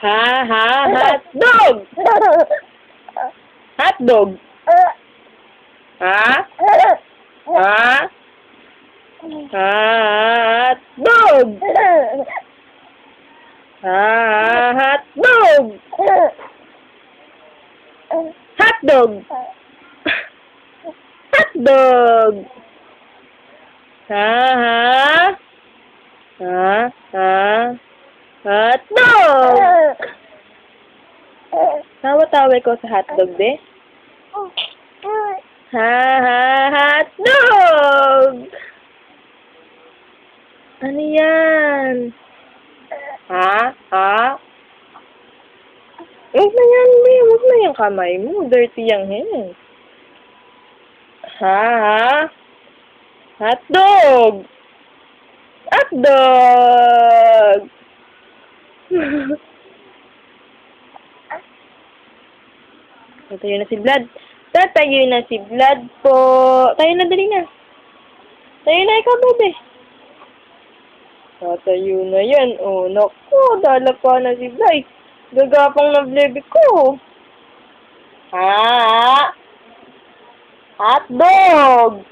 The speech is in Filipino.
Hotdog! Hotdog! Ha? Ha? Hotdog! Hotdog! Hotdog! Hotdog! Hotdog! Tawa-tawa ko sa hotdog, be. Hotdog! Ano yan? Ha? Huwag na yan, be. Huwag na yung kamay mo. Dirty yung hands. Hotdog! Hotdog! Tatayo na si Vlad. Tatayo na si Vlad po. Tayo na, dali na. Tayo na, ikaw, bebe. Tatayo na yan. Oh, naku, dalapa na si Vlad. Gagapang na bebe ko. Hotdog!